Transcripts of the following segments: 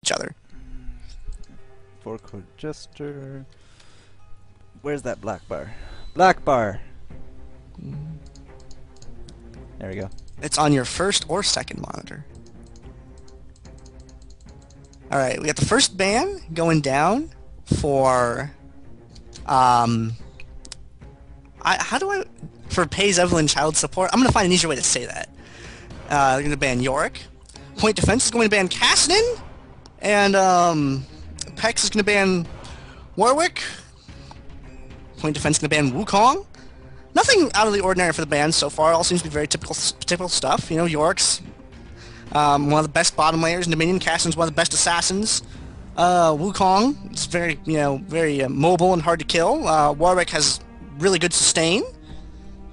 each other. 4-code Jester. Where's that black bar? Black bar! There we go. It's on your first or second monitor. Alright, we got the first ban going down for... For pays Evelyn child support? I'm going to find an easier way to say that. They're going to ban Yorick. Point defense is going to ban Cassidy. And, PECS is going to ban Warwick. Point defense is going to ban Wukong. Nothing out of the ordinary for the bans so far. All seems to be very typical stuff. You know, Yorick's one of the best bottom layers in Dominion. Cassidy's one of the best assassins. Wukong is very, very mobile and hard to kill. Warwick has really good sustain.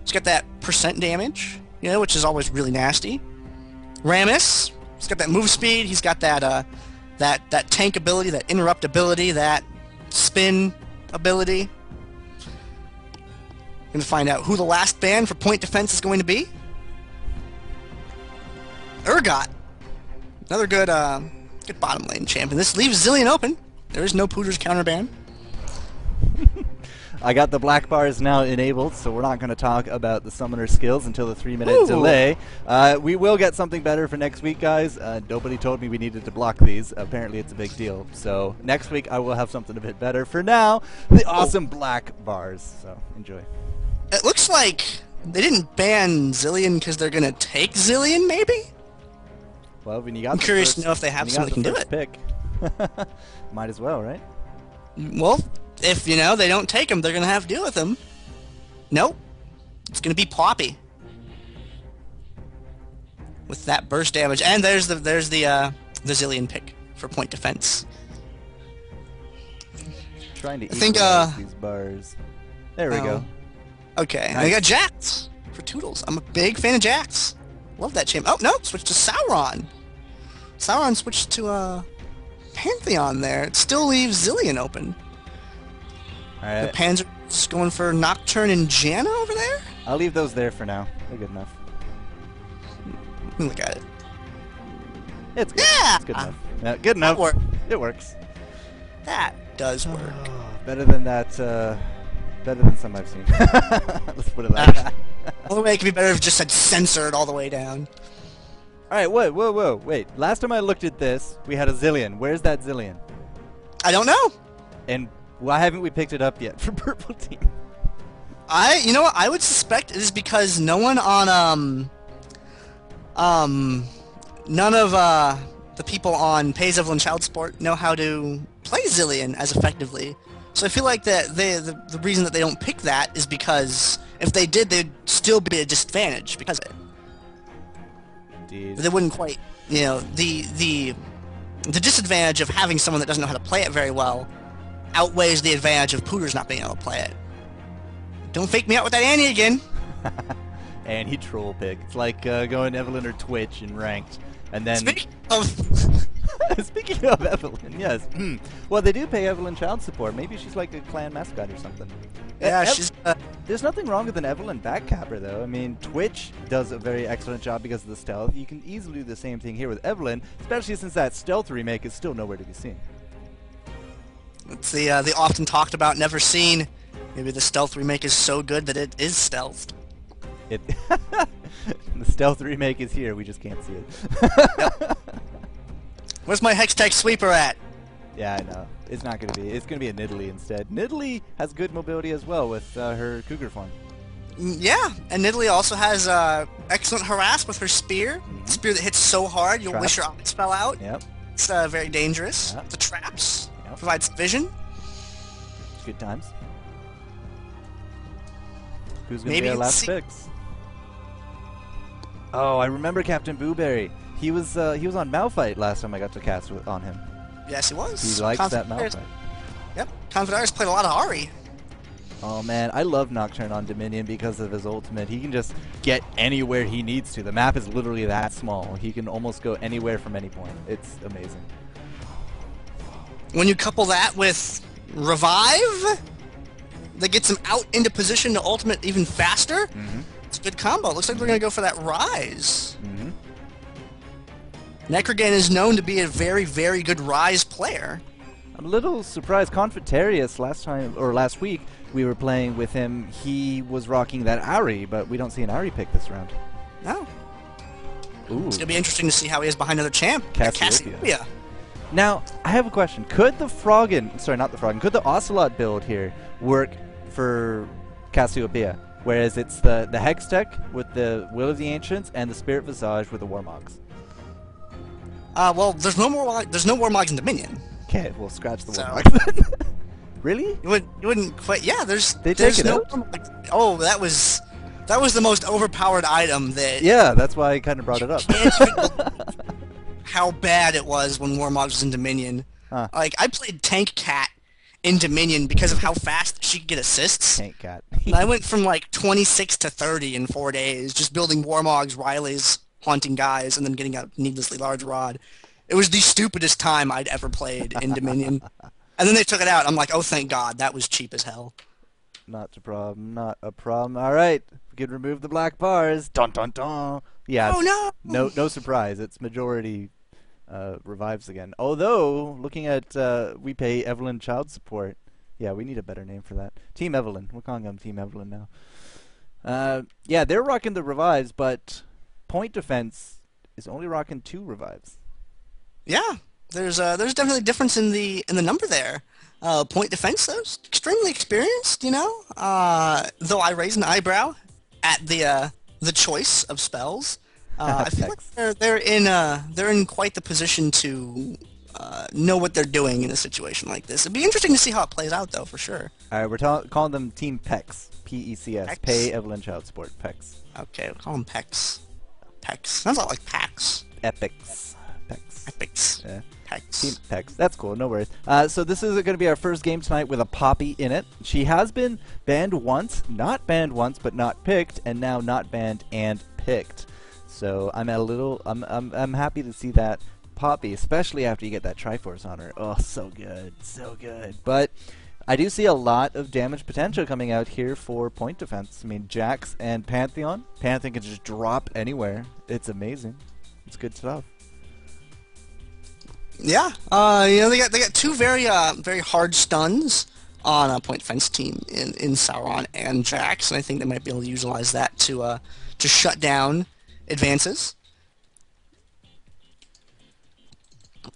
He's got that percent damage, which is always really nasty. Rammus, he's got that move speed. He's got that that tank ability, that interrupt ability, that spin ability. Gonna find out who the last ban for point defense is going to be. Urgot, another good good bottom lane champion. This leaves Zilean open. There is no Pooters counter ban. I got the black bars now enabled, so we're not going to talk about the summoner skills until the 3-minute delay. We will get something better for next week, guys. Nobody told me we needed to block these. Apparently it's a big deal. So next week I will have something a bit better. For now, the awesome black bars. So enjoy. It looks like they didn't ban Zilean because they're going to take Zilean, maybe? Well, when you got I'm curious to know if they have someone that can do it. Pick. Might as well, right? Well, if, they don't take him, they're going to have to deal with him. Nope. It's going to be Poppy. With that burst damage. And there's the Zilean pick for point defense. Trying to equalize these bars. There we go. Okay, nice. And I got Jax for Toodles. I'm a big fan of Jax. Love that champ. Oh, no, switched to Sauron. Sauron switched to Pantheon there. It still leaves Zilean open. Alright. The Panzer's going for Nocturne and Janna over there? I'll leave those there for now. They're good enough. Let me look at it. It's good. Yeah! It's good enough. Yeah, good enough. It works. That does work. Better than that, better than some I've seen. Let's put it like that. Only way it could be better if it just said censored all the way down. Alright, whoa, wait. Last time I looked at this, we had a Zilean. Where's that Zilean? I don't know. And why haven't we picked it up yet for Purple Team? You know what? I would suspect it is because no one on, none of, the people on Pays Evelyn Child Support know how to play Zilean as effectively. So I feel like that the reason that they don't pick that is because if they did, they'd still be at a disadvantage because of it. Indeed. They wouldn't quite, the disadvantage of having someone that doesn't know how to play it very well outweighs the advantage of Pooters not being able to play it. Don't fake me out with that Annie again. Annie troll pick. It's like going Evelyn or Twitch in ranked, and then. Speaking of. Speaking of Evelyn, yes. Well, they do pay Evelyn child support. Maybe she's like a clan mascot or something. Yeah, she's... There's nothing wrong with an Evelyn backcapper, though. I mean, Twitch does a very excellent job because of the stealth. You can easily do the same thing here with Evelyn, especially since that stealth remake is still nowhere to be seen. It's the often talked about, never seen. Maybe the stealth remake is so good that it is stealthed. The stealth remake is here. We just can't see it. Yep. Where's my Hextech sweeper at? Yeah, I know. It's not going to be. It's going to be a Nidalee instead. Nidalee has good mobility as well with her Cougar form. Yeah, and Nidalee also has excellent harass with her spear. Spear that hits so hard you'll wish your eyes fell out. Yep. It's very dangerous. Yep. The traps provides vision. Good times. Who's going to be our last picks? Oh, I remember Captain Booberry. He was on Malphite last time I got to cast on him. Yes, he was. He likes that Malphite. Yep, Confederaris played a lot of Ahri. Oh man, I love Nocturne on Dominion because of his ultimate. He can just get anywhere he needs to. The map is literally that small. He can almost go anywhere from any point. It's amazing. When you couple that with Revive, that gets him out into position to ultimate even faster, it's a good combo. Looks like we're going to go for that Rise. Necrogan is known to be a very, very good Rise player. I'm a little surprised. Confitarius last week we were playing with him. He was rocking that Ari, but we don't see an Ari pick this round. No. Ooh. It's gonna be interesting to see how he is behind another champ. Cassiopeia. Now, I have a question. Could the could the Ocelot build here work for Cassiopeia? Whereas it's the Hex tech with the Will of the Ancients and the Spirit Visage with the Warmogs. Well, there's no Warmogs in Dominion. Okay, we'll scratch the Warmogs. Really? You wouldn't quite. Yeah, there's no. Oh, that was the most overpowered item that. Yeah, that's why I kind of brought it up. How bad it was when Warmogs was in Dominion. Huh. Like, I played Tank Cat in Dominion because of how fast she could get assists. Tank Cat. And I went from like 26 to 30 in 4 days, just building Warmogs, Rileys, haunting guys, and then getting a needlessly large rod. It was the stupidest time I'd ever played in Dominion. And then they took it out. I'm like, oh, thank God. That was cheap as hell. Not a problem. Not a problem. All right. We can remove the black bars. Dun, dun, dun. Yeah. Oh, no. No surprise. It's majority revives again. Although, looking at we pay Evelyn child support. Yeah, we need a better name for that. Team Evelyn. We're calling them Team Evelyn now. Yeah, they're rocking the revives, but point defense is only rocking 2 revives. Yeah, there's definitely a difference in the number there. Point defense, though, extremely experienced, you know. Though I raise an eyebrow at the choice of spells. I feel like they're in quite the position to know what they're doing in a situation like this. It'd be interesting to see how it plays out, though, for sure. All right, we're calling them Team PECS. P-E-C-S. PECS? Pay Evelyn child support. PECS. Okay, we'll call them PECS. PECS. Sounds a lot like PAX. Epics. PECS. Epics. Yeah. PECS. Team PECS. That's cool. No worries. So this is going to be our first game tonight with a Poppy in it. She has been banned once, not banned once, but not picked, and now not banned and picked. So I'm I'm happy to see that Poppy, especially after you get that Triforce on her. Oh, so good, so good. But I do see a lot of damage potential coming out here for point defense. I mean, Jax and Pantheon. Pantheon can just drop anywhere. It's amazing. It's good stuff. Yeah, you know, they got 2 very hard stuns on a point defense team in Sauron and Jax, and I think they might be able to utilize that to shut down advances.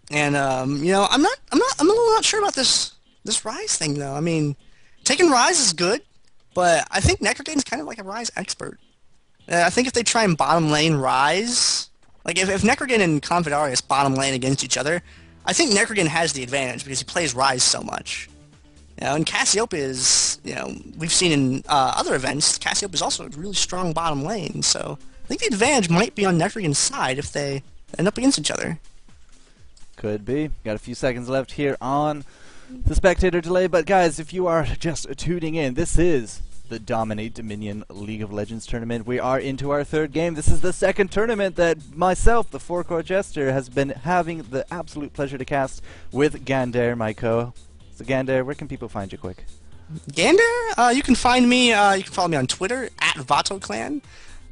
And you know, I'm a little not sure about this Rise thing though. I mean, taking Rise is good, but I think Necrogane's kind of like a Rise expert. I think if they try and bottom lane Rise, like if Necrogan and Confidarius bottom lane against each other, I think Necrogan has the advantage because he plays Rise so much. You know, and Cassiopeia is, you know, we've seen in other events, Cassiopeia is also a really strong bottom lane, so I think the advantage might be on Necrogan's side if they end up against each other. Could be. Got a few seconds left here on the spectator delay, but guys, if you are just tuning in, this is the Dominate Dominion League of Legends tournament. We are into our 3rd game. This is the 2nd tournament that myself, the Four-Court Jester, has been having the absolute pleasure to cast with Gander, my co. So Gander, where can people find you quick? Gander? You can find me, you can follow me on Twitter, @VatoClan.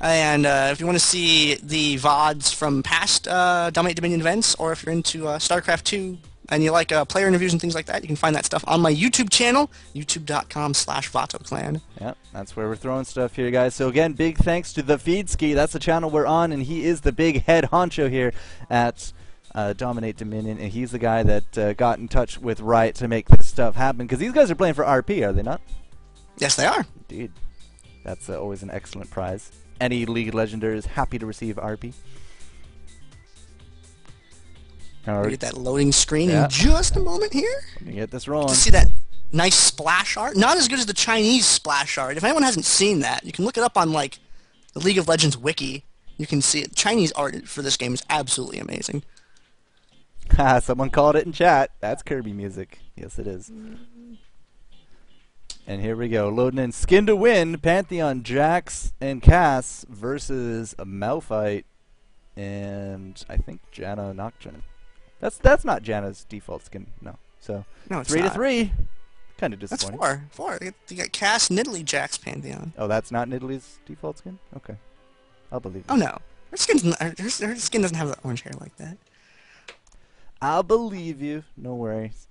And if you want to see the VODs from past Dominate Dominion events, or if you're into StarCraft 2 and you like player interviews and things like that, you can find that stuff on my YouTube channel, youtube.com/VatoClan. Yeah, that's where we're throwing stuff here, guys. So again, big thanks to the Feedski. That's the channel we're on, and he is the big head honcho here at Dominate Dominion, and he's the guy that got in touch with Riot to make this stuff happen, because these guys are playing for RP, are they not? Yes, they are. Indeed. That's always an excellent prize. Any League of Legender is happy to receive RP. We'll get that loading screen in just a moment here. Let me get this rolling. To see that nice splash art. Not as good as the Chinese splash art. If anyone hasn't seen that, you can look it up on like the League of Legends wiki. You can see it. Chinese art for this game is absolutely amazing. Someone called it in chat. That's Kirby music. Yes, it is. And here we go. Loading in Skin to Win. Pantheon, Jax, and Cass versus a Malphite and I think Janna Nocturne. That's not Janna's default skin. No. So no, it's 3 not. to 3. Kind of disappointing. That's 4. You got Cass, Nidalee, Jax, Pantheon. Oh, that's not Nidalee's default skin? Okay. I'll believe it. Oh, no. Her skin doesn't have the orange hair like that. I'll believe you. No worries.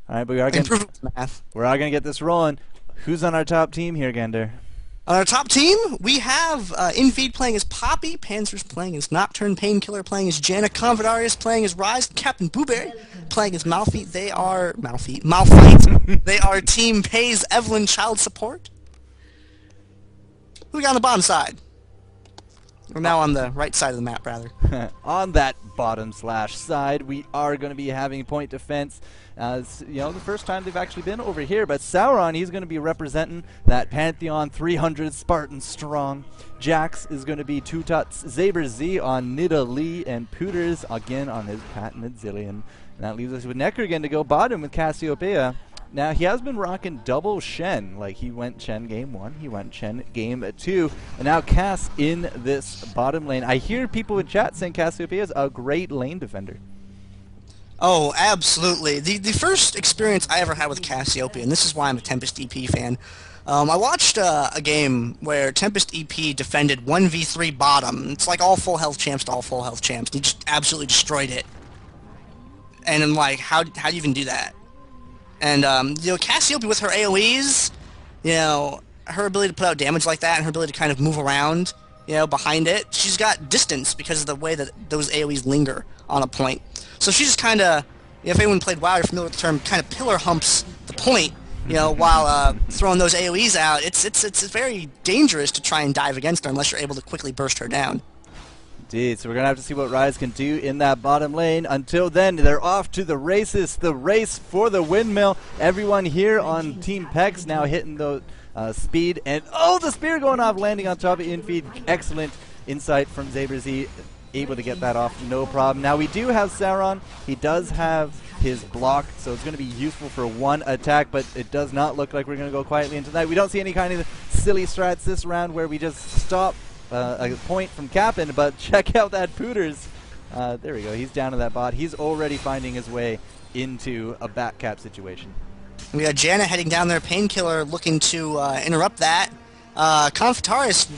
All right, but we are gonna get this rolling. Who's on our top team here, Gander? On our top team, we have Infeed playing as Poppy, Panzer's playing as Nocturne, Painkiller playing as Janna, Confidarius playing as Rise, Captain Booberry playing as Malphite. They are Malphite. They are Team PECS Evelyn Child Support. Who we got on the bottom side? We're now on the right side of the map, rather. On that bottom / side, we are going to be having point defense. You know, the first time they've actually been over here, but Sauron, he's going to be representing that Pantheon 300 Spartan strong. Jax is going to be Two Tuts, Zaber Z on Nidalee, and Pooters again on his patented Zillion. And that leaves us with Necrogen to go bottom with Cassiopeia. Now, he has been rocking double Shen. Like, he went Shen game 1, he went Shen game 2, and now Cass in this bottom lane. I hear people in chat saying Cassiopeia is a great lane defender. Oh, absolutely. The first experience I ever had with Cassiopeia, and this is why I'm a Tempest EP fan, I watched a game where Tempest EP defended 1v3 bottom. It's like all full health champs to all full health champs. He just absolutely destroyed it. And I'm like, how do you even do that? And, you know, Cassiopeia with her AoEs, you know, her ability to put out damage like that and her ability to kind of move around, you know, behind it, she's got distance because of the way that those AoEs linger on a point. So she just kind of, if anyone played WoW, you're familiar with the term, kind of pillar humps the point, you know, while throwing those AoEs out. It's very dangerous to try and dive against her unless you're able to quickly burst her down. Indeed, so we're going to have to see what Rise can do in that bottom lane. Until then, they're off to the races, the race for the windmill. Everyone here on Team PECS now hitting the speed. And, oh, the spear going off, landing on top of Infeed. Excellent insight from Zaber Z, able to get that off, no problem. Now, we do have Sauron. He does have his block, so it's going to be useful for one attack, but it does not look like we're going to go quietly into that. We don't see any kind of silly strats this round where we just stop a point from capping, but check out that Pooters. There we go. He's down to that bot. He's already finding his way into a back cap situation. We got Janna heading down there. Painkiller looking to interrupt that. Confitarius,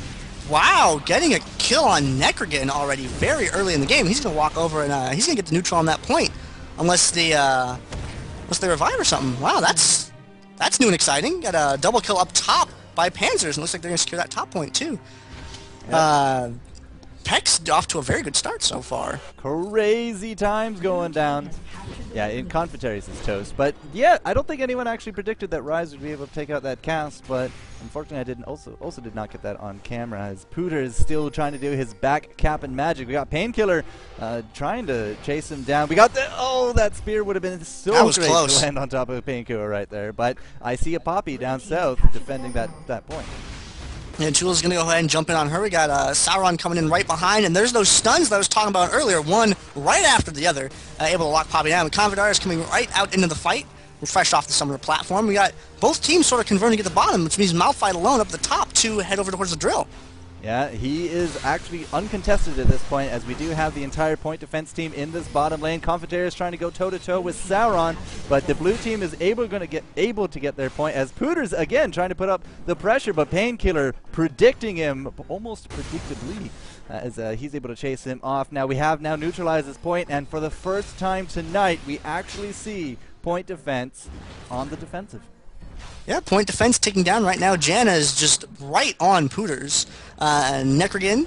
wow, getting a kill on Necrogen already very early in the game. He's going to walk over and he's going to get the neutral on that point, unless they revive or something. Wow, that's new and exciting. Got a double kill up top by Panzers, and looks like they're going to secure that top point too. Yep. PECS off to a very good start so far. Crazy times going down. Yeah, in Confitarius is toast. But yeah, I don't think anyone actually predicted that Rise would be able to take out that cast, but unfortunately I didn't also did not get that on camera, as Pooter is still trying to do his back cap and magic. We got Painkiller trying to chase him down. We got the, oh, that spear would have been so great to land on top of Painkiller right there. But I see a Poppy down south defending that point. And Chula's going to go ahead and jump in on her. We got Sauron coming in right behind, and there's those stuns that I was talking about earlier, one right after the other, able to lock Poppy down. And Confidarius coming right out into the fight. We're fresh off the summoner platform. We got both teams sort of converging at the bottom, which means Malphite alone up at the top to head over towards the drill. Yeah, he is actually uncontested at this point, as we do have the entire point defense team in this bottom lane. Confitarius trying to go toe-to-toe with Sauron, but the blue team is able to get their point, as Pooters, again, trying to put up the pressure, but Painkiller predicting him, almost predictably, as he's able to chase him off. Now, we have now neutralized this point, and for the first time tonight, we actually see point defense on the defensive. Yeah, point defense ticking down right now. Janna is just right on Pooters. Necrogen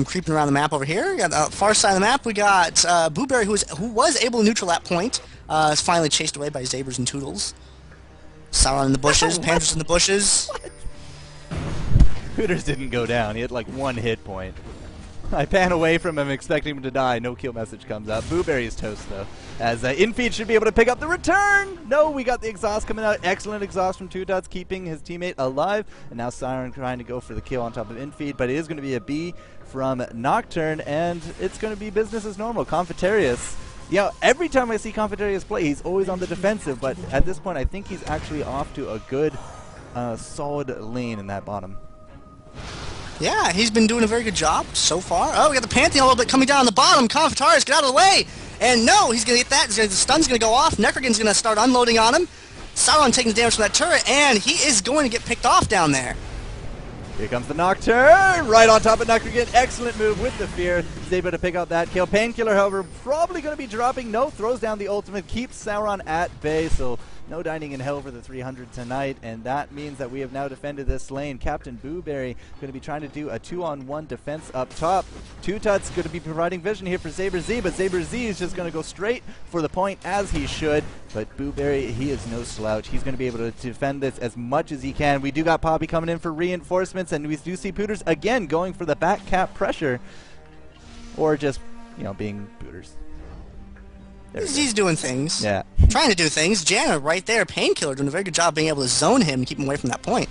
creeping around the map over here. Got the far side of the map. We got Booberry, who was able to neutral that point. Is finally chased away by Zabers and Toodles. Sauron in the bushes. Panthers in the bushes. Pooters didn't go down. He had like one hit point. I pan away from him expecting him to die. No kill message comes up. Booberry is toast, though. As Infeed should be able to pick up the return. No, we got the exhaust coming out. Excellent exhaust from Two Dots, keeping his teammate alive. And now Siren trying to go for the kill on top of Infeed. But it is going to be a B from Nocturne. And it's going to be business as normal. Confitarius. You know, every time I see Confitarius play, he's always on the defensive. But at this point, I think he's actually off to a good, solid lane in that bottom. Yeah, he's been doing a very good job so far. Oh, we got the Pantheon a little bit coming down on the bottom. Confitarius, get out of the way! And no, he's going to get that. The stun's going to go off. Necrogen's going to start unloading on him. Sauron taking the damage from that turret, and he is going to get picked off down there. Here comes the Nocturne! Right on top of Nocturne. Excellent move with the Fear. He's able to pick out that kill. Painkiller, however, probably going to be dropping. No, throws down the ultimate. Keeps Sauron at bay, so no dining in hell for the 300 tonight. And that means that we have now defended this lane. Captain Booberry going to be trying to do a 2-on-1 defense up top. Two Tuts going to be providing vision here for Saber Z, but Saber Z is just going to go straight for the point as he should. But Booberry, he is no slouch. He's going to be able to defend this as much as he can. We do got Poppy coming in for reinforcements, and we do see Pooters again going for the back cap pressure, or just, you know, being Pooters. He's doing things. Yeah. Trying to do things. Janna right there, Painkiller, doing a very good job being able to zone him and keep him away from that point.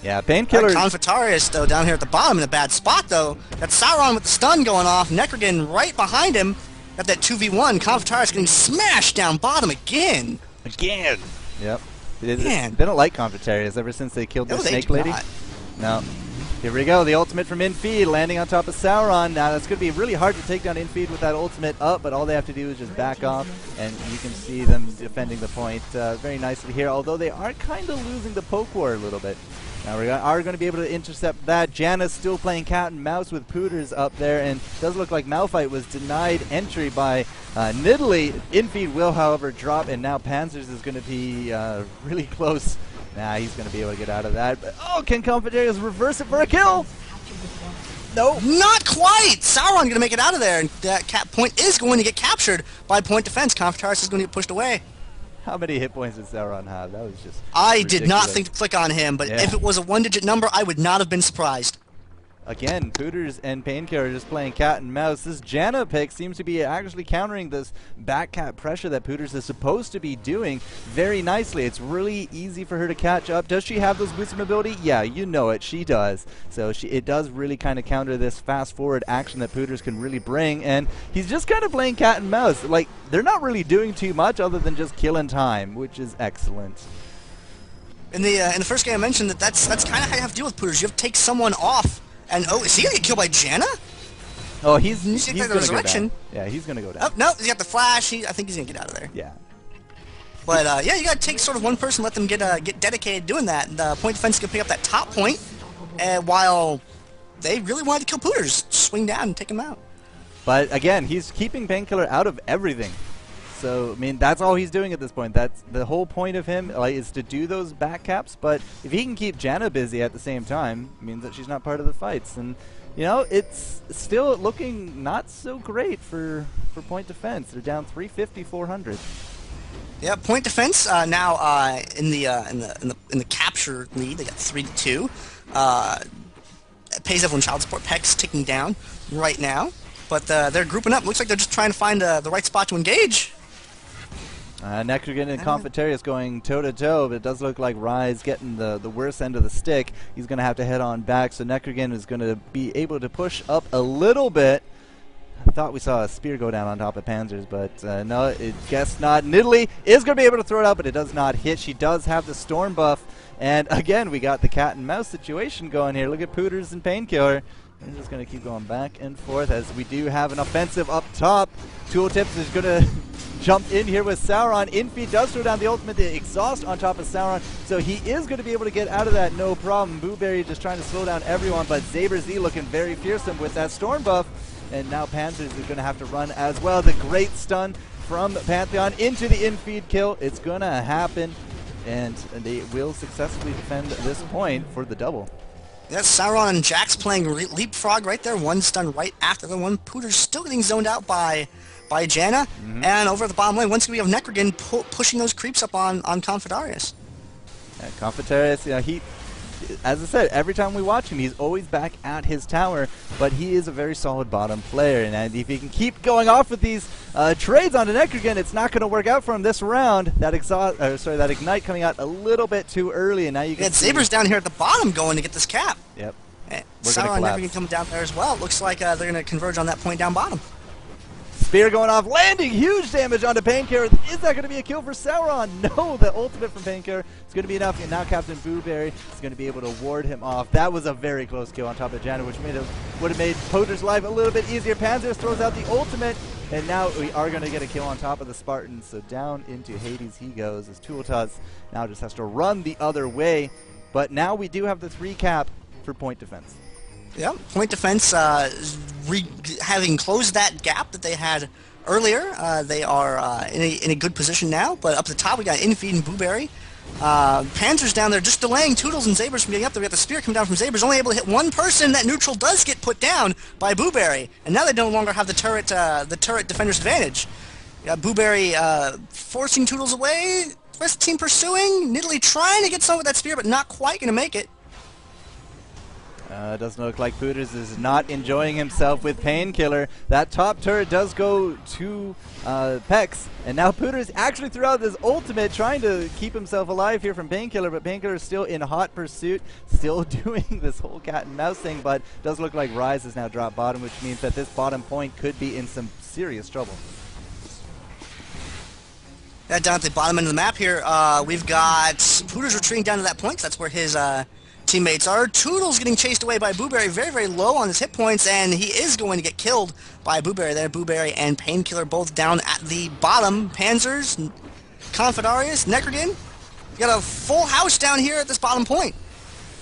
Yeah, Painkiller. Confitarius, though, down here at the bottom in a bad spot, though. Got Sauron with the stun going off. Necrogen right behind him. Got that 2v1. Confitarius getting smashed down bottom again. Again. Yep. Man. They don't like Confitarius ever since they killed the Snake Lady. No. Here we go, the ultimate from Infeed landing on top of Sauron. Now that's going to be really hard to take down Infeed with that ultimate up, but all they have to do is just back off, and you can see them defending the point very nicely here, although they are kind of losing the poke war a little bit. Now we are going to be able to intercept that. Janna's still playing cat and mouse with Pooters up there, and it does look like Malphite was denied entry by Nidalee. Infeed will, however, drop, and now Panzers is going to be really close. Nah, he's going to be able to get out of that. But, oh, can Confitarius reverse it for a kill? No. Not quite! Sauron going to make it out of there, and that cap point is going to get captured by point defense. Confitarius is going to get pushed away. How many hit points did Sauron have? That was just I ridiculous. did not think to click on him, but if it was a one-digit number, I would not have been surprised. Again, Pooters and Painkiller are just playing cat and mouse. This Janna pick seems to be actually countering this back cap pressure that Pooters is supposed to be doing very nicely. It's really easy for her to catch up. Does she have those boosting ability? Yeah, you know it. She does. So it does really kind of counter this fast-forward action that Pooters can really bring. And he's just kind of playing cat and mouse. Like, they're not really doing too much other than just killing time, which is excellent. In the first game, I mentioned that's kind of how you have to deal with Pooters. You have to take someone off. And, oh, is he going to get killed by Janna? Oh, he's going to go down. Yeah, he's going to go down. Oh, no, he's got the flash. I think he's going to get out of there. Yeah. But, yeah, you got to take sort of one person, let them get dedicated doing that. The point defense can pick up that top point, while they really wanted to kill Pooters. Swing down and take him out. But, again, he's keeping Painkiller out of everything. So, I mean, that's all he's doing at this point. That's the whole point of him, like, is to do those back caps. But if he can keep Janna busy at the same time, it means that she's not part of the fights. And, you know, it's still looking not so great for point defense. They're down 350, 400. Yeah, point defense now in the capture lead. They got 3-2. Pays Evelyn child support. PECS ticking down right now, but they're grouping up. Looks like they're just trying to find the right spot to engage. Necrogen and Confitarius going toe-to-toe, but it does look like Rise getting the worst end of the stick. He's going to have to head on back, so Necrogen is going to be able to push up a little bit. I thought we saw a spear go down on top of Panzers, but no, it guess not. Nidalee is going to be able to throw it out, but it does not hit. She does have the Storm buff, and again, we got the cat and mouse situation going here. Look at Pooters and Painkiller. They're just going to keep going back and forth as we do have an offensive up top. Tooltips is going to jump in here with Sauron. Infeed does throw down the ultimate, the exhaust on top of Sauron, so he is going to be able to get out of that no problem. Booberry just trying to slow down everyone, but Saber Z looking very fearsome with that Storm buff, and now Panzers is going to have to run as well. The great stun from Pantheon into the Infeed kill. It's going to happen, and they will successfully defend this point for the double. Yes, Sauron and Jax playing leapfrog right there. One stun right after the one. Pooter's still getting zoned out by Janna. And over at the bottom lane, once we have Necrogen pushing those creeps up on Confitarius. Yeah, Confitarius, yeah, he, as I said, every time we watch him, he's always back at his tower, but he is a very solid bottom player, and if he can keep going off with these trades onto Necrogen, it's not going to work out for him this round. That that Ignite coming out a little bit too early, and now you can see Saber's down here at the bottom going to get this cap. Yep. Sauron and Necrogen coming down there as well. Looks like they're going to converge on that point down bottom. Spear going off, landing huge damage onto Painkiller. Is that going to be a kill for Sauron? No, the ultimate from Painkiller is going to be enough, and now Captain Booberry is going to be able to ward him off. That was a very close kill on top of Janna, which would have made Poacher's life a little bit easier. Panzers throws out the ultimate, and now we are going to get a kill on top of the Spartans. So down into Hades he goes, as Tooltaz now just has to run the other way. But now we do have the 3 cap for point defense. Yeah, point defense having closed that gap that they had earlier. They are in a good position now, but up the top we got Infeed and Blueberry. Panzer's down there just delaying Toodles and Zabers from getting up there. We got the spear coming down from Zabers, only able to hit one person. That neutral does get put down by Blueberry, and now they no longer have the turret defender's advantage. Blueberry forcing Toodles away. The rest of the team pursuing. Nidalee trying to get some with that spear, but not quite going to make it. Doesn't look like Pooters is not enjoying himself with Painkiller. That top turret does go to PECS, and now Pooters actually threw out his ultimate trying to keep himself alive here from Painkiller, but Painkiller is still in hot pursuit, still doing this whole cat and mouse thing, but does look like Rise has now dropped bottom, which means that this bottom point could be in some serious trouble. Down at the bottom end of the map here, we've got Pooters retreating down to that point, 'cause that's where his teammates are. Toodles getting chased away by Blueberry, very, very low on his hit points, and he is going to get killed by Blueberry there. Blueberry and Painkiller both down at the bottom. Panzers, Confedarius, Necrogen. You got a full house down here at this bottom point.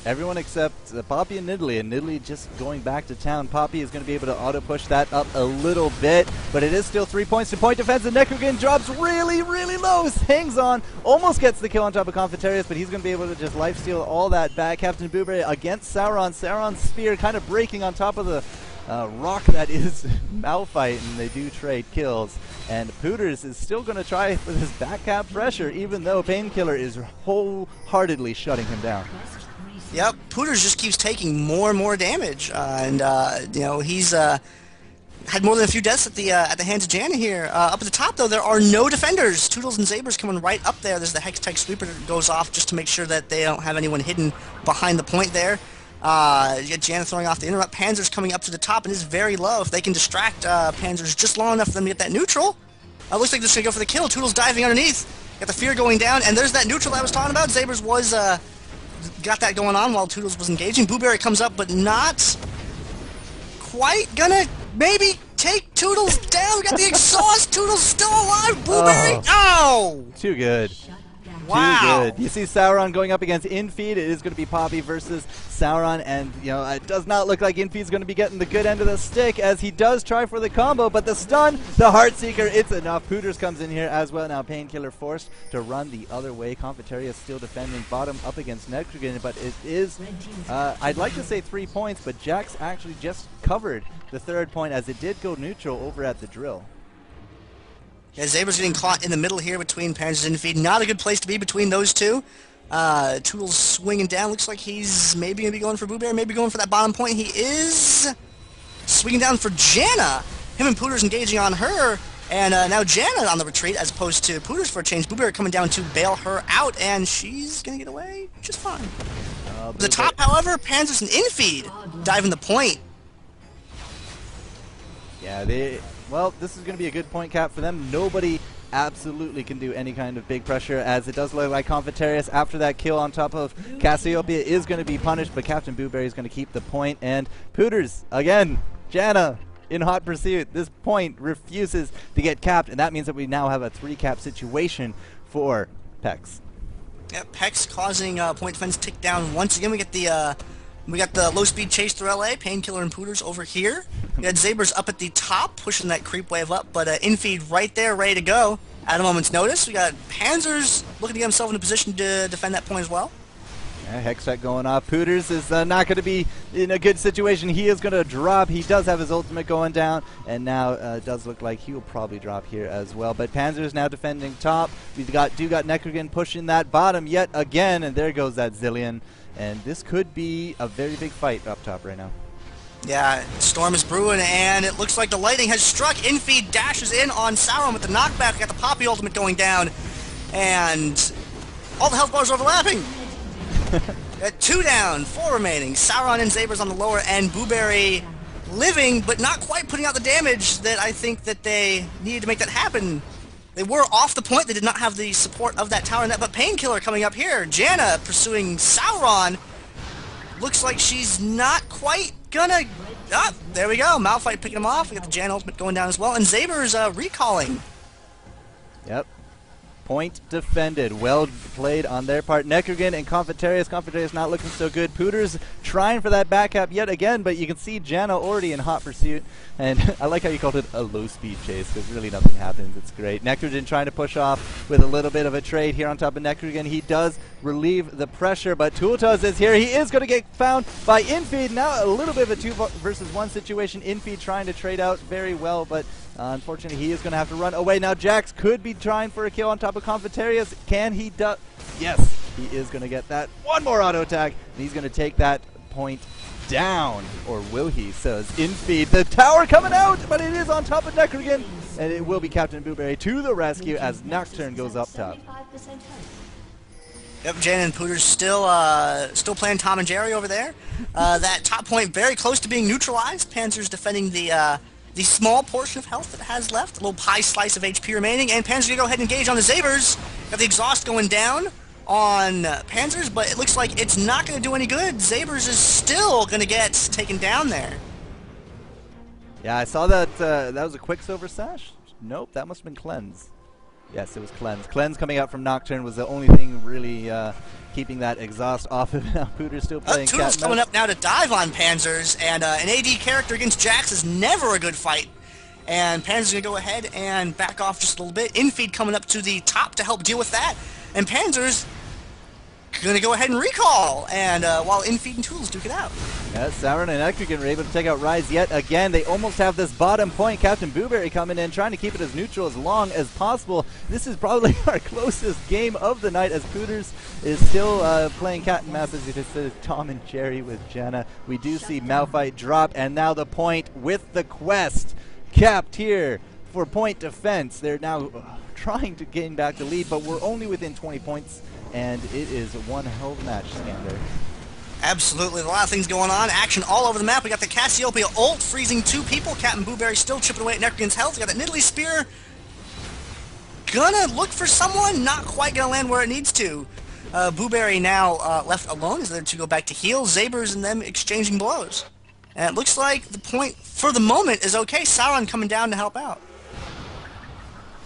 Everyone except Poppy and Nidalee just going back to town. Poppy is going to be able to auto-push that up a little bit, but it is still 3 points to point defense, and Necrogen drops really, really low, hangs on, almost gets the kill on top of Confetarius, but he's going to be able to just lifesteal all that back. Captain Blueberry against Sauron. Sauron's spear kind of breaking on top of the rock that is Malphite, and they do trade kills. And Pooters is still going to try for this back cap pressure, even though Painkiller is wholeheartedly shutting him down. Yep, Pooters just keeps taking more and more damage, and you know, he's had more than a few deaths at the hands of Jana here. Up at the top, though, there are no defenders. Toodles and Zabers coming right up there. There's the Hex Tech Sweeper that goes off just to make sure that they don't have anyone hidden behind the point there. You got Jana throwing off the interrupt. Panzer's coming up to the top and is very low. If they can distract Panzers just long enough for them to get that neutral, looks like they're just going to go for the kill. Toodles diving underneath. Got the fear going down, and there's that neutral that I was talking about. Zabers was got that going on while Toodles was engaging. Blueberry comes up, but not quite gonna maybe take Toodles down. We got the exhaust. Toodles still alive. Blueberry, oh! Too good. Wow. Too good. You see Sauron going up against Infeed. It is going to be Poppy versus Sauron, and you know it does not look like Infeed's going to be getting the good end of the stick as he does try for the combo, but the stun, the Heartseeker, it's enough. Pooters comes in here as well. Now Painkiller forced to run the other way. Confeteria still defending bottom up against Necrogen, but it is, I'd like to say 3 points, but Jax actually just covered the third point as it did go neutral over at the drill. Yeah, Zaber's getting caught in the middle here between Panzers and Infeed. Not a good place to be between those two. Toodles swinging down. Looks like he's maybe going to be going for Blueberry, maybe going for that bottom point. He is swinging down for Jana. Him and Pooters engaging on her. And now Jana on the retreat as opposed to Pooters for a change. Blueberry coming down to bail her out, and she's going to get away just fine. The top, however, Panzers and Infeed diving the point. Yeah, well, this is going to be a good point cap for them. Nobody absolutely can do any kind of big pressure, as it does look like Confetarius, after that kill on top of Cassiopeia, is going to be punished, but Captain Blueberry is going to keep the point. And Pooters, again, Jana in hot pursuit. This point refuses to get capped, and that means that we now have a 3-cap situation for PECS. Yeah, PECS causing point defense tick down once again. We get the low-speed chase through LA, Painkiller and Pooters over here. We got Zabers up at the top, pushing that creep wave up, but Infeed right there, ready to go at a moment's notice. We got Panzers looking to get himself in a position to defend that point as well. Yeah, Hextech going off. Pooters is not going to be in a good situation. He is going to drop. He does have his ultimate going down, and now it does look like he will probably drop here as well. But Panzer is now defending top. We've got Necrogen pushing that bottom yet again, and there goes that Zillion. And this could be a very big fight up top right now. Yeah, storm is brewing, and it looks like the lightning has struck. Infeed dashes in on Sauron with the knockback. We got the Poppy ultimate going down, and all the health bars overlapping. 2 down, 4 remaining. Sauron and Zabers on the lower end. Blueberry living, but not quite putting out the damage that I think that they needed to make that happen. They were off the point. They did not have the support of that tower net, but Painkiller coming up here. Jana pursuing Sauron. Looks like she's not quite gonna... Ah, there we go. Malphite picking him off. We got the Jana ultimate going down as well. And Zabers recalling. Yep. Point defended. Well played on their part. Necrogen and Confetarius. Confetarius not looking so good. Pooters trying for that back cap yet again, but you can see Janna already in hot pursuit. And I like how you called it a low-speed chase, because really nothing happens. It's great. Necrogen trying to push off with a little bit of a trade here on top of Necrogen. He does relieve the pressure, but Tultuz is here. He is going to get found by Infeed. Now a little bit of a 2 versus 1 situation. Infeed trying to trade out very well, but unfortunately, he is going to have to run away. Now, Jax could be trying for a kill on top of Confetarius. Can he do? Yes, he is going to get that. One more auto attack, and he's going to take that point down. Or will he, says Infeed. The tower coming out, but it is on top of Necrogen, and it will be Captain Booberry to the rescue as Nocturne goes up top. Yep, Jan and Pooters still playing Tom and Jerry over there. That top point very close to being neutralized. Panzer's defending the small portion of health that it has left, a little pie slice of HP remaining, and Panzer's gonna go ahead and engage on the Zabers. Got the exhaust going down on Panzer's, but it looks like it's not gonna do any good. Zabers is still gonna get taken down there. Yeah, I saw that. That was a Quicksilver Sash? Nope, that must have been Cleanse. Yes, it was Cleanse. Cleanse coming out from Nocturne was the only thing really keeping that exhaust off of now. Pooter's still playing cat and mouse. Coming up now to dive on Panzers, and an AD character against Jax is never a good fight. And Panzer's going to go ahead and back off just a little bit. Infeed coming up to the top to help deal with that. And Panzer's going to go ahead and recall, and while Infeed and Tools duke it out. Yeah, Sauron and Electrican were able to take out Rise yet again. They almost have this bottom point. Captain Booberry coming in, trying to keep it as neutral as long as possible. This is probably our closest game of the night, as Pooters is still playing cat and mouse, as you just said, Tom and Jerry with Janna. We do see Malphite drop, and now the point with the quest capped here for point defense. They're now trying to gain back the lead, but we're only within 20 points, and it is one hell of a match, Skander. Absolutely, a lot of things going on. Action all over the map. We got the Cassiopeia ult freezing 2 people. Captain Booberry still chipping away at Necrogen's health. We got that Nidalee Spear. Gonna look for someone. Not quite gonna land where it needs to. Booberry now left alone as they're to go back to heal. Zabers and them exchanging blows. And it looks like the point, for the moment, is okay. Sauron coming down to help out.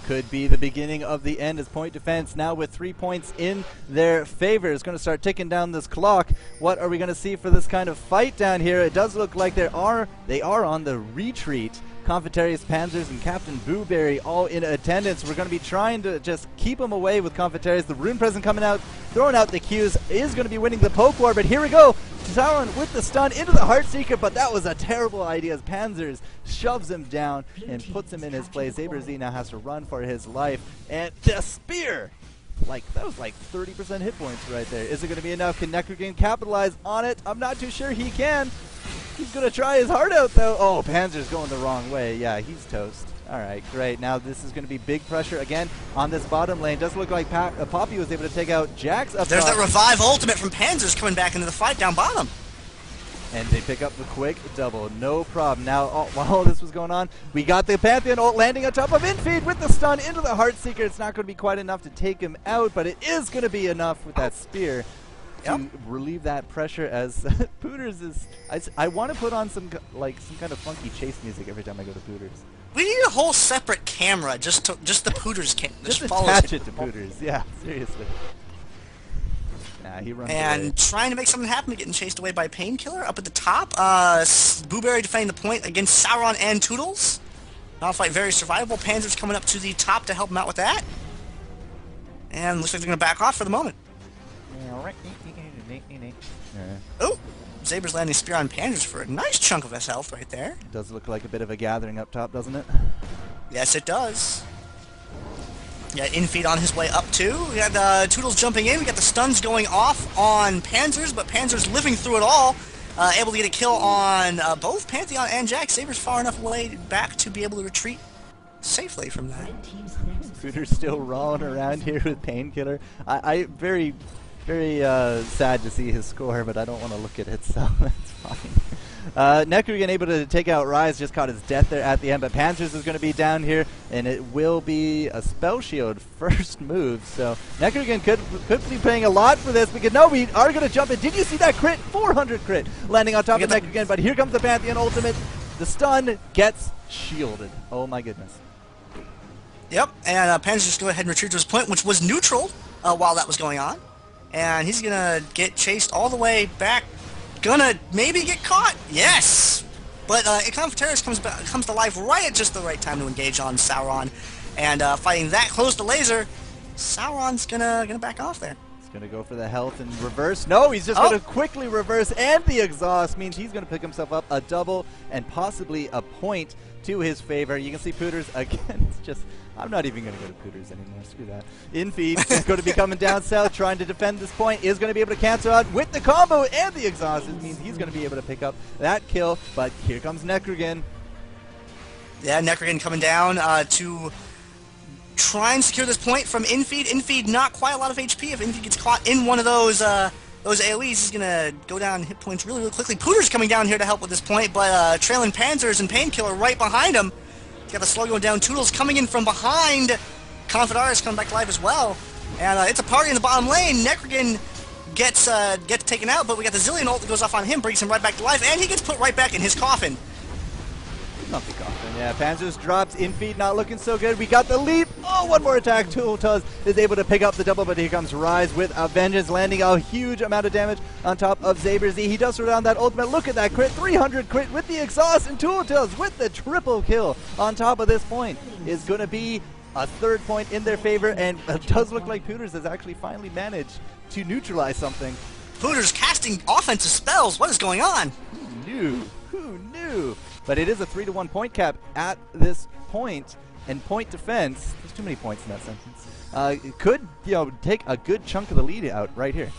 Could be the beginning of the end, as point defense now with 3 points in their favor is going to start ticking down this clock. What are we going to see for this kind of fight down here? It does look like they are on the retreat. Confetarius, Panzers, and Captain Booberry all in attendance. We're going to be trying to just keep them away with Confetarius. The Rune Present coming out, throwing out the Qs, is going to be winning the poke war, but here we go. Sauron with the stun into the Heartseeker, but that was a terrible idea as Panzers shoves him down and puts him in his place. Zaberz now has to run for his life, and the spear! That was like 30% hit points right there. Is it going to be enough? Can Necrogen capitalize on it? I'm not too sure he can. He's going to try his heart out, though. Oh, Panzer's going the wrong way. Yeah, he's toast. All right, great. Now this is going to be big pressure again on this bottom lane. Does look like Poppy was able to take out Jax up There's top. that revive ultimate from Panzers coming back into the fight down bottom. And they pick up the quick double. No problem. Now, while all this was going on, we got the Pantheon ult landing on top of Infeed with the stun into the Heartseeker. It's not going to be quite enough to take him out, but it is going to be enough with that spear to relieve that pressure, as Pooters is... I want to put on some kind of funky chase music every time I go to Pooters. We need a whole separate camera just the Pooters can just attach it to Pooters. Yeah, seriously. Nah, he runs and away. Trying to make something happen, getting chased away by Painkiller up at the top. Booberry defending the point against Sauron and Toodles. Malphite very survivable. Panzer's coming up to the top to help him out with that. And looks like they're going to back off for the moment. Oh! Zaber's landing Spear on Panzers for a nice chunk of his health right there. Does look like a bit of a gathering up top, doesn't it? Yes, it does. We got Infeed on his way up too. We got Toodles jumping in. We got the stuns going off on Panzers, but Panzers living through it all. Able to get a kill on both Pantheon and Jax. Saber's far enough away back to be able to retreat safely from that. Pooter's still rolling around here with Painkiller. I very sad to see his score, but I don't want to look at it, so that's fine. Necrogen able to take out Rise, just caught his death there at the end, but Panzers is going to be down here, and it will be a Spell Shield first move, so Necrogen could be paying a lot for this, because no, we are going to jump in. Did you see that crit? 400 crit landing on top of Necrogen, but here comes the Pantheon ultimate. The stun gets shielded. Oh my goodness. Yep, and Pan's just go ahead and retreat to his point, which was neutral while that was going on. And he's gonna get chased all the way back. Gonna maybe get caught. Yes! But Inconfitarius comes to life right at just the right time to engage on Sauron. And fighting that close to laser, Sauron's gonna back off there. He's going to go for the health and reverse. No, he's just going to quickly reverse, and the exhaust means he's going to pick himself up a double and possibly a point to his favor. You can see Pooters again. It's just, I'm not even going to go to Pooters anymore. Screw that. Infeed is going to be coming down south, trying to defend this point. Is going to be able to cancel out with the combo and the exhaust. It means he's going to be able to pick up that kill. But here comes Necrogen. Yeah, Necrogen coming down to try and secure this point from Infeed. Infeed not quite a lot of HP. If Infeed gets caught in one of those AoEs, he's gonna go down hit points really, really quickly. Pooter's coming down here to help with this point, but trailing Panzers and Painkiller right behind him. He's got the slow going down. Toodles coming in from behind. Confidarius coming back to life as well. And it's a party in the bottom lane. Necrogen gets taken out, but we got the Zillion ult that goes off on him, brings him right back to life, and he gets put right back in his coffin. Not the coffin, yeah. Panzers drops, Infeed not looking so good. We got the leap. Oh, one more attack. Tultuz is able to pick up the double, but here comes Rise with a vengeance, landing a huge amount of damage on top of Zaber's. He does throw down that ultimate. Look at that crit, 300 crit with the exhaust, and Tultuz with the triple kill on top of this point is going to be a third point in their favor, and it does look like Pooters has actually finally managed to neutralize something. Pooters casting offensive spells. What is going on? Who knew? Who knew? But it is a 3-to-1 point cap at this point, and point defense, there's too many points in that sentence, it could take a good chunk of the lead out right here.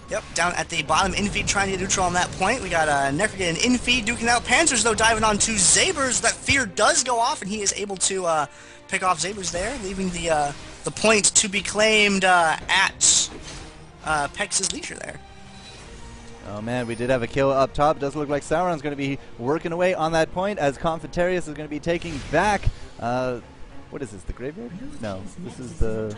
Yep, down at the bottom, Infeed trying to get neutral on that point. We got Necrogen and Infeed duking out. Panzers, though, diving on to Zabers. That fear does go off, and he is able to pick off Zabers there, leaving the point to be claimed at PECS' leisure there. Oh man, we did have a kill up top. It does look like Sauron's going to be working away on that point as Confitarius is going to be taking back, what is this, the graveyard? No, this is the,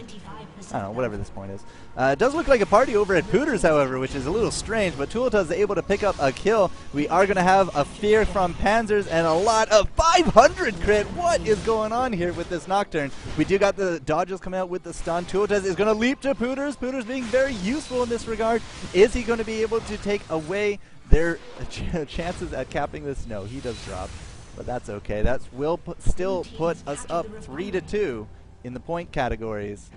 I don't know, whatever this point is. It does look like a party over at Pooters, however, which is a little strange, but Tultuz is able to pick up a kill. We are going to have a fear from Panzers and a lot of 500 crit. What is going on here with this Nocturne? We do got the dodges coming out with the stun. Tultuz is going to leap to Pooters. Pooters being very useful in this regard. Is he going to be able to take away their chances at capping this? No, he does drop. But that's okay. That will still put us up 3-2 in the point categories.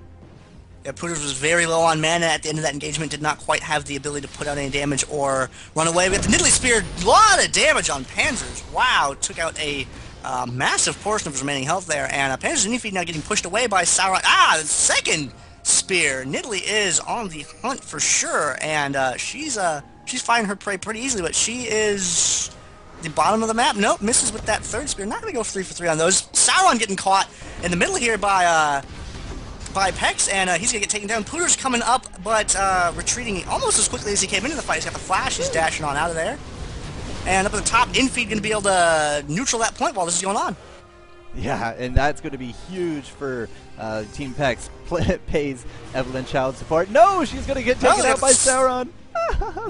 Yeah, Pooters was very low on mana at the end of that engagement, did not quite have the ability to put out any damage or run away. We got the Nidalee Spear, a lot of damage on Panzers. Wow, took out a massive portion of his remaining health there. And Panzers and Infeed now getting pushed away by Sauron. The second spear. Nidalee is on the hunt for sure, and she's finding her prey pretty easily, but she is the bottom of the map. Nope, misses with that third spear. Not going to go 3 for 3 on those. Sauron getting caught in the middle here by PECS, and he's going to get taken down. Pooter's coming up, but retreating almost as quickly as he came into the fight. He's got the flash. He's dashing on out of there. And up at the top, Infeed going to be able to neutral that point while this is going on. Yeah, and that's going to be huge for Team PECS. Pays Evelyn child support. No, she's going to get taken out by Sauron.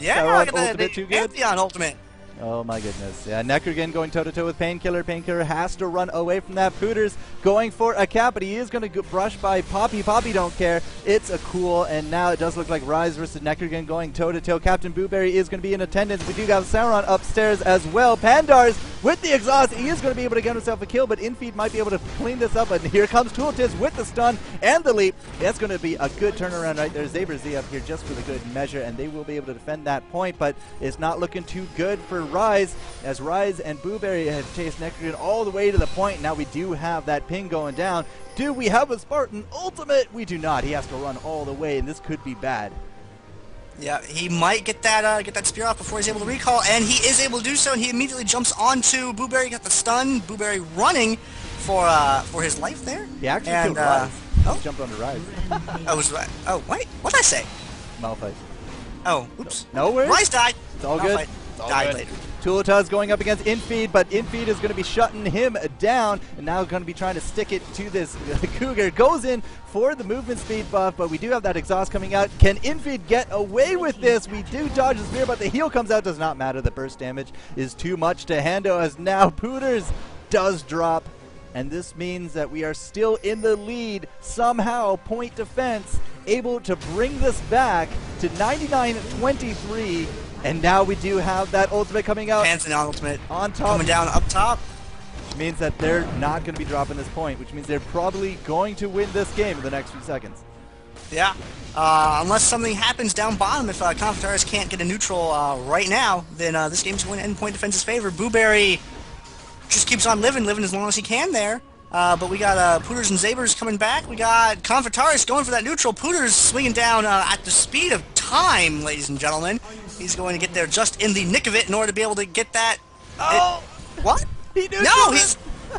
Yeah, Sauron ultimate too good. Pantheon ultimate. Oh my goodness. Yeah, Necrogen going toe-to-toe with Painkiller. Painkiller has to run away from that. Pooters going for a cap, but he is going to brush by Poppy. Poppy don't care. It's a cool, and now it does look like Rise versus Necrogen going toe-to-toe. Captain Booberry is going to be in attendance. We do have Sauron upstairs as well. Pandars with the exhaust. He is going to be able to get himself a kill, but Infeed might be able to clean this up. And here comes Tultuz with the stun and the leap. That's going to be a good turnaround right there. Zaber Z up here just for the good measure, and they will be able to defend that point, but it's not looking too good for Rise, as Rise and Booberry have chased Necrogen all the way to the point. Now we do have that ping going down. Do we have a Spartan ultimate? We do not. He has to run all the way, and this could be bad. Yeah, he might get that spear off before he's able to recall, and he is able to do so, and he immediately jumps onto Booberry, got the stun. Booberry running for his life there. He actually killed Rise. He jumped onto Rise. I was right. Oh, wait, what did I say? Malphite. Oh, oops. No worries. Rise died. It's all good. It's all died good. Later. Tultuz going up against Infeed, but Infeed is going to be shutting him down, and now going to be trying to stick it to this Cougar. Goes in for the movement speed buff, but we do have that exhaust coming out. Can Infeed get away with this? We do dodge the spear, but the heal comes out. Does not matter. The burst damage is too much to handle, as now Pooters does drop. and this means that we are still in the lead. Somehow, Point Defense able to bring this back to 99-23, and now we do have that ultimate coming out. Pantheon ultimate on top. Coming down up top. Which means that they're not going to be dropping this point, which means they're probably going to win this game in the next few seconds. Yeah, unless something happens down bottom, if Confitaris can't get a neutral right now, then this game's going to end in Point Defense's favor. Booberry just keeps on living as long as he can there. But we got Pooters and Zabers coming back. We got Confitaris going for that neutral. Pooters swinging down at the speed of time, ladies and gentlemen. He's going to get there just in the nick of it in order to be able to get that. Oh! What? He No,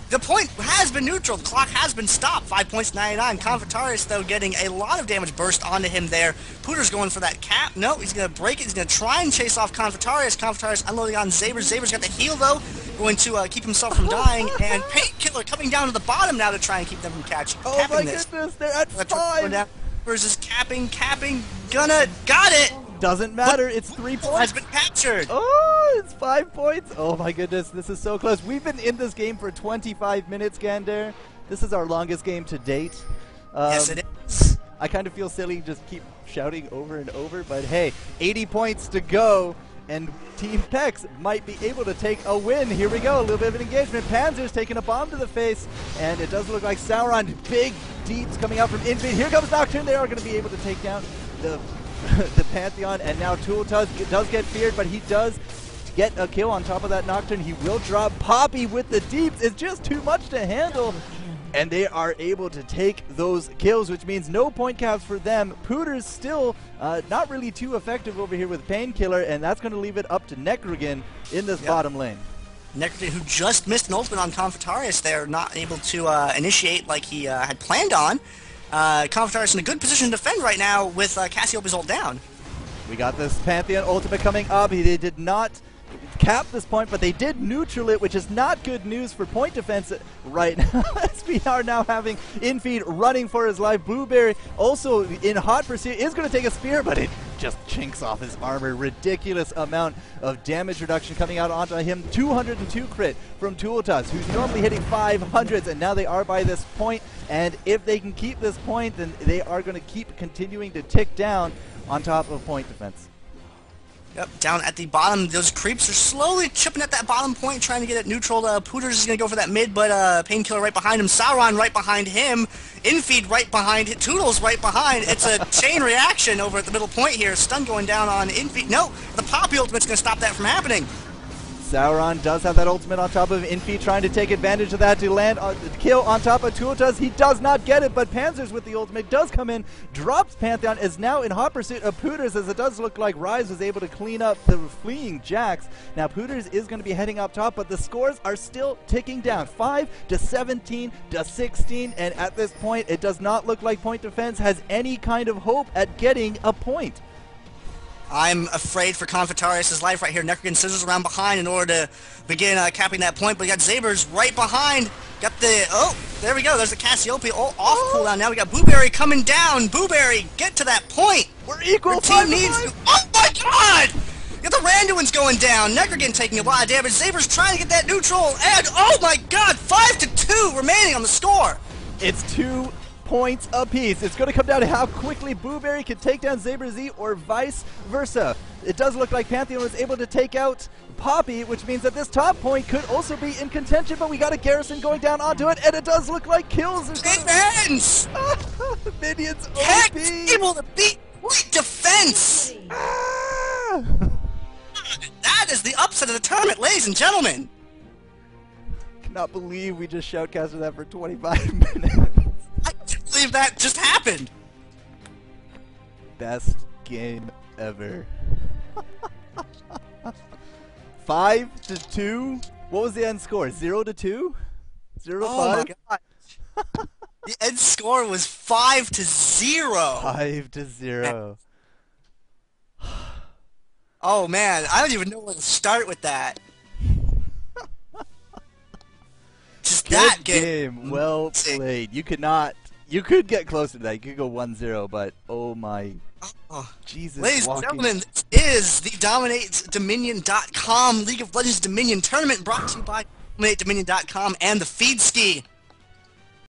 the point has been neutral. The clock has been stopped. 5 points, 99. Confitaris, though, getting a lot of damage burst onto him there. Pooter's going for that cap. No, he's going to break it. He's going to try and chase off Confitaris. Confitaris unloading on Zabers. Zabers got the heal, though. Going to keep himself from dying. And Painkiller coming down to the bottom now to try and keep them from capping this. Goodness, they're at 5. Versus capping, got it. Doesn't matter, it's 3 points. Has been captured. Oh, it's 5 points. Oh my goodness, this is so close. We've been in this game for 25 minutes, Gander. This is our longest game to date. Yes, it is. I kind of feel silly just keep shouting over and over, but hey, 80 points to go, and Team PECS might be able to take a win. Here we go, a little bit of an engagement. Panzer's taking a bomb to the face, and it does look like Sauron, big deeps coming out from Infinite. Here comes Nocturne. They are going to be able to take down the Pantheon, and now Tooltuz does get feared, but he does get a kill on top of that Nocturne. He will drop Poppy with the deeps. It's just too much to handle, and they are able to take those kills, which means no point caps for them. Pooter's still not really too effective over here with Painkiller, and that's going to leave it up to Necrogan in this bottom lane. Necrogan, who just missed an ultimate on Confitaris there, not able to initiate like he had planned on. Confitaris in a good position to defend right now with Cassiopeia's ult down. We got this Pantheon ultimate coming up. They did not cap this point, but they did neutral it, which is not good news for Point Defense right now, as we are now having Infeed running for his life. Blueberry also in hot pursuit is going to take a spear, but it just chinks off his armor. Ridiculous amount of damage reduction coming out onto him. 202 crit from Tooltuz, who's normally hitting 500s, and now they are by this point, and if they can keep this point, then they are going to keep continuing to tick down on top of Point Defense. Yep, down at the bottom, those creeps are slowly chipping at that bottom point, trying to get it neutral. Pooters is going to go for that mid, but Painkiller right behind him, Sauron right behind him, Infeed right behind, Toodles right behind. It's a chain reaction over at the middle point here. Stun going down on Infeed. No, the Poppy ultimate's going to stop that from happening. Sauron does have that ultimate on top of Infeed, trying to take advantage of that to land the kill on top of Tooltuz. He does not get it, but Panzer's with the ultimate does come in, drops Pantheon, is now in hot pursuit of Pooters, as it does look like Rise was able to clean up the fleeing Jax. Now Pooters is going to be heading up top, but the scores are still ticking down. 5 to 17 to 16, and at this point it does not look like Point Defense has any kind of hope at getting a point. I'm afraid for Confitaris' life right here. Necrogan scissors around behind in order to begin capping that point, but we got Zabers right behind. Got the, oh, there we go. There's the Cassiopeia off cooldown. Now we got Booberry coming down. Booberry, get to that point. We're equal. Your team needs to, oh my god! Got the Randuin's going down. Necrogan taking a lot of damage. Zabers trying to get that neutral, and oh my god, 5 to 2 remaining on the score. It's 2 points apiece. It's going to come down to how quickly Booberry can take down Zaber Z or vice versa. It does look like Pantheon was able to take out Poppy, which means that this top point could also be in contention, but we got a Garrison going down onto it, and it does look like kills. Defense! Minions OP! PECS able to beat Point Defense! That is the upset of the tournament, ladies and gentlemen! Cannot believe we just shoutcasted that for 25 minutes. I can't believe that just happened. Best game ever. 5 to 2. What was the end score? 0 to 2? 0 to 5? Oh my god. The end score was 5 to 0. 5 to 0. Oh man, I don't even know where to start with that. Just Good that game. Well played. You could get closer to that. You could go 1-0, but oh my Jesus. Ladies and gentlemen, this is the DominateDominion.com League of Legends Dominion tournament brought to you by DominateDominion.com and the Feedski.